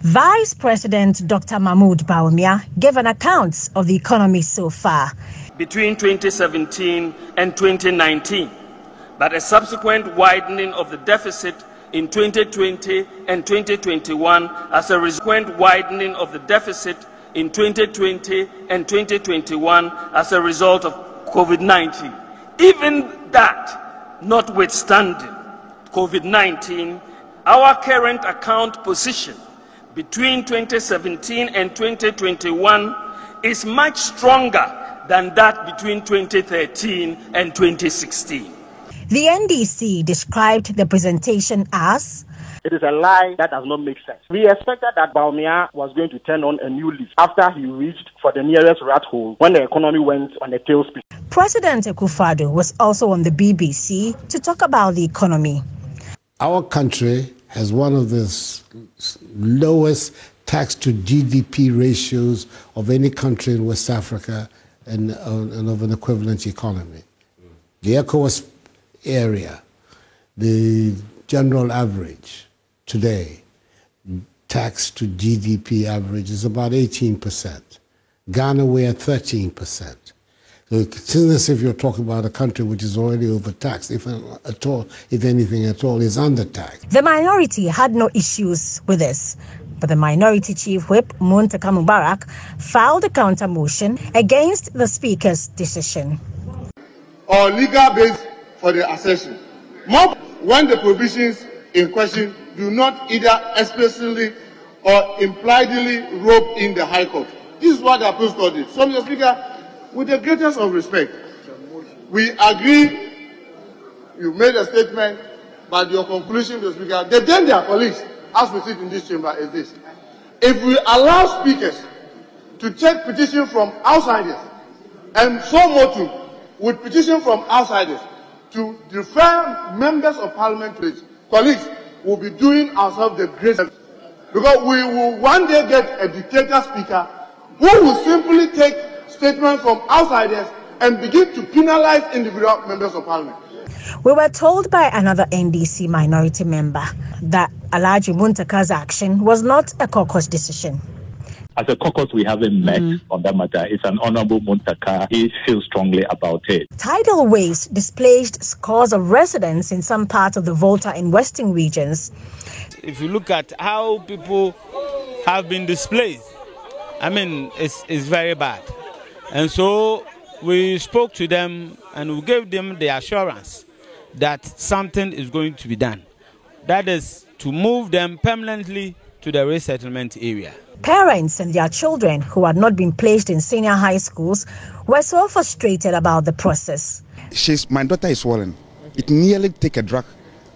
Vice President Dr. Mahmoud Bawumia gave an account of the economy so far. Between 2017 and 2019, but a subsequent widening of the deficit in 2020 and 2021 as a consequent widening of the deficit in 2020 and 2021 as a result of COVID-19. Even that, notwithstanding COVID-19, our current account position between 2017 and 2021 is much stronger than that between 2013 and 2016. The NDC described the presentation as it is a lie that does not make sense. We expected that Bawumia was going to turn on a new leaf after he reached for the nearest rat hole when the economy went on a tailspin. President Akufo-Addo was also on the BBC to talk about the economy. Our country has one of the lowest tax to GDP ratios of any country in West Africa and of an equivalent economy. The ECOWAS area, the general average today, tax to GDP average is about 18%. Ghana, we're at 13%. So it's as if you're talking about a country which is already overtaxed, if anything at all, is undertaxed. The minority had no issues with this, but the Minority Chief Whip, Muntaka Mubarak, filed a counter motion against the Speaker's decision. Or legal base for the accession. More when the provisions in question do not either explicitly or impliedly rope in the High Court. This is what the appeals court did. So, Mr. Speaker, with the greatest of respect, we agree you made a statement, but your conclusion, Mr. Speaker, they tell their colleagues, as we sit in this chamber, is this. If we allow speakers to take petition from outsiders, and so more too, with petition from outsiders, to defer members of parliament to it, colleagues will be doing ourselves the great service. Because we will one day get a dictator speaker who will simply take statements from outsiders and begin to penalize individual members of parliament. We were told by another NDC minority member that Alhaji Muntaka's action was not a caucus decision. As a caucus, we haven't met on that matter. It's an honorable Muntaka. He feels strongly about it. Tidal waves displaced scores of residents in some parts of the Volta and Western regions. If you look at how people have been displaced, I mean, it's very bad. And so we spoke to them and we gave them the assurance that something is going to be done. That is to move them permanently to the resettlement area. Parents and their children who had not been placed in senior high schools were so frustrated about the process. My daughter is swollen. It nearly took a drug,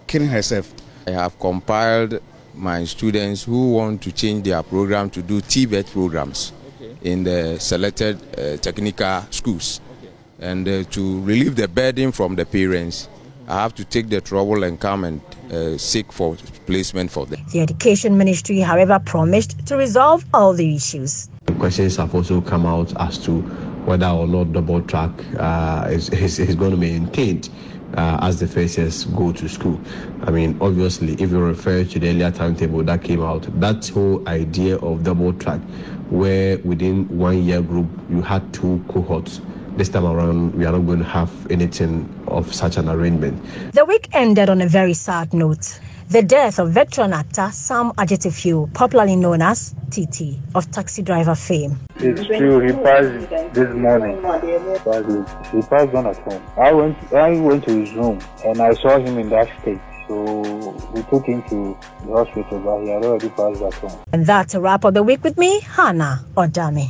killing herself. I have compiled my students who want to change their program to do TVET programs in the selected technical schools. And to relieve the burden from the parents, I have to take the trouble and come and seek for placement for them. The Education Ministry, however, promised to resolve all the issues. Questions have also come out as to whether or not double track is going to be maintained as the first years go to school. I mean, obviously, if you refer to the earlier timetable that came out, that whole idea of double track, where within 1 year group you had 2 cohorts. This time around, we are not going to have anything of such an arrangement. The week ended on a very sad note. The death of veteran actor Sam Adjeteyfio, popularly known as TT, of Taxi Driver fame. It's true, he passed this morning, but he passed on at home. I went to his room and I saw him in that state. So we took him to the hospital, but he had already passed at home. And that's a wrap of the week with me, Hannah Odame.